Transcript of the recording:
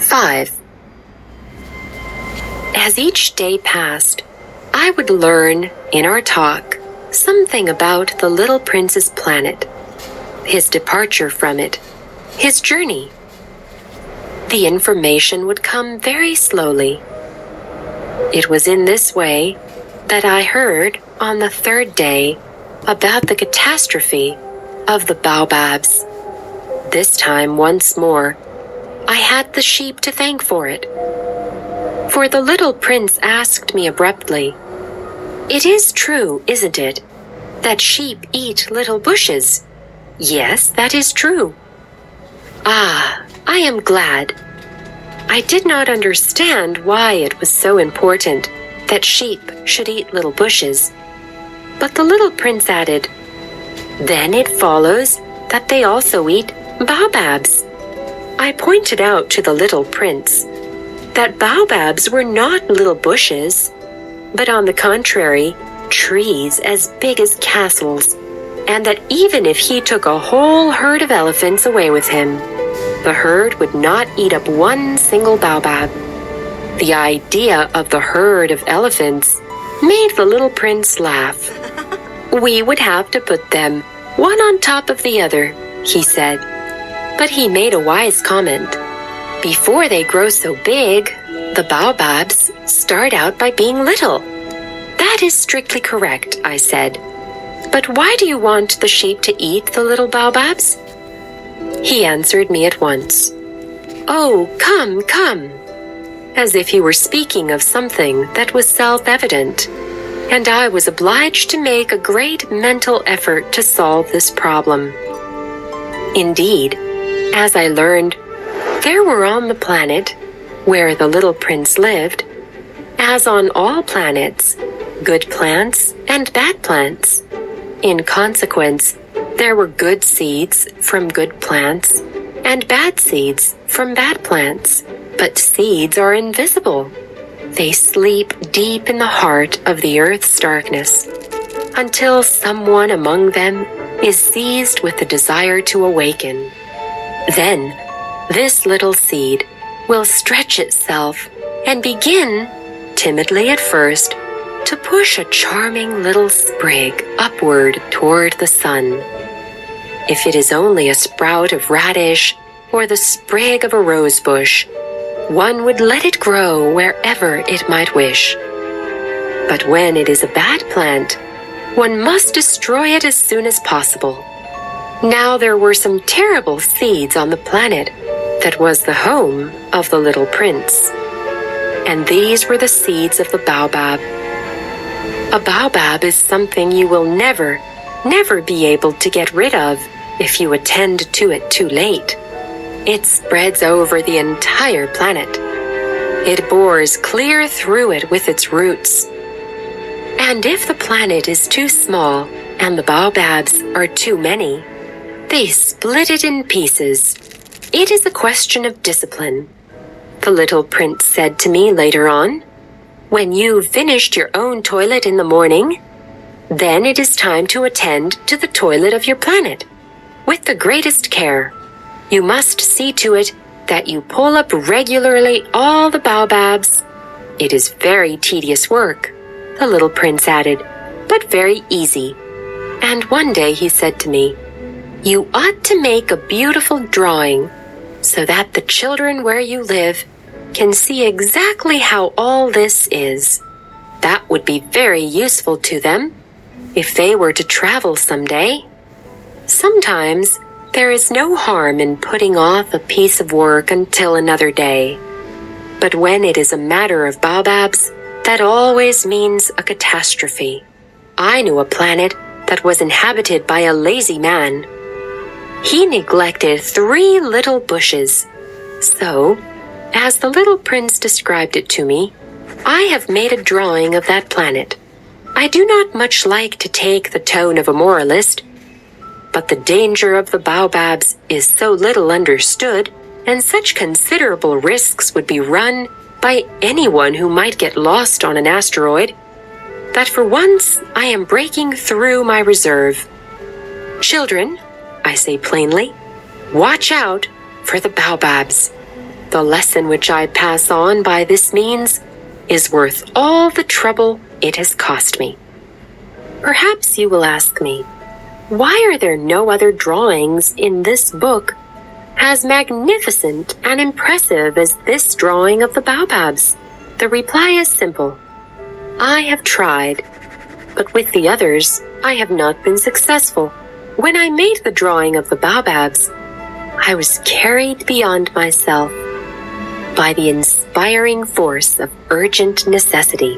5. As each day passed, I would learn, in our talk, something about the little prince's planet, his departure from it, his journey. The information would come very slowly. It was in this way that I heard on the 3rd day about the catastrophe of the baobabs. This time, once more, I had the sheep to thank for it. For the little prince asked me abruptly, "It is true, isn't it, that sheep eat little bushes?" "Yes, that is true." "Ah, I am glad." I did not understand why it was so important that sheep should eat little bushes. But the little prince added, "Then it follows that they also eat baobabs." I pointed out to the little prince that baobabs were not little bushes, but on the contrary, trees as big as castles, and that even if he took a whole herd of elephants away with him, the herd would not eat up one single baobab. The idea of the herd of elephants made the little prince laugh. "We would have to put them one on top of the other," he said. But he made a wise comment. "Before they grow so big, the baobabs start out by being little." "That is strictly correct," I said. "But why do you want the sheep to eat the little baobabs?" He answered me at once. "Oh, come, come," as if he were speaking of something that was self-evident, and I was obliged to make a great mental effort to solve this problem. Indeed, as I learned, there were on the planet where the little prince lived, as on all planets, good plants and bad plants. In consequence, there were good seeds from good plants and bad seeds from bad plants. But seeds are invisible. They sleep deep in the heart of the earth's darkness until someone among them is seized with the desire to awaken. Then, this little seed will stretch itself and begin, timidly at first, to push a charming little sprig upward toward the sun. If it is only a sprout of radish or the sprig of a rose bush, one would let it grow wherever it might wish. But when it is a bad plant, one must destroy it as soon as possible. Now there were some terrible seeds on the planet that was the home of the little prince. And these were the seeds of the baobab. A baobab is something you will never, never be able to get rid of if you attend to it too late. It spreads over the entire planet. It bores clear through it with its roots. And if the planet is too small and the baobabs are too many, they split it in pieces. It is a question of discipline. The little prince said to me later on, "When you've finished your own toilet in the morning, then it is time to attend to the toilet of your planet. With the greatest care, you must see to it that you pull up regularly all the baobabs. It is very tedious work," the little prince added, "but very easy." And one day he said to me, "You ought to make a beautiful drawing so that the children where you live can see exactly how all this is. That would be very useful to them if they were to travel someday." Sometimes there is no harm in putting off a piece of work until another day. But when it is a matter of baobabs, that always means a catastrophe. I knew a planet that was inhabited by a lazy man. He neglected 3 little bushes. So, as the little prince described it to me, I have made a drawing of that planet. I do not much like to take the tone of a moralist, but the danger of the baobabs is so little understood, and such considerable risks would be run by anyone who might get lost on an asteroid, that for once I am breaking through my reserve. Children, I say plainly, watch out for the baobabs. The lesson which I pass on by this means is worth all the trouble it has cost me. Perhaps you will ask me, why are there no other drawings in this book as magnificent and impressive as this drawing of the baobabs? The reply is simple. I have tried, but with the others, I have not been successful. When I made the drawing of the baobabs, I was carried beyond myself by the inspiring force of urgent necessity.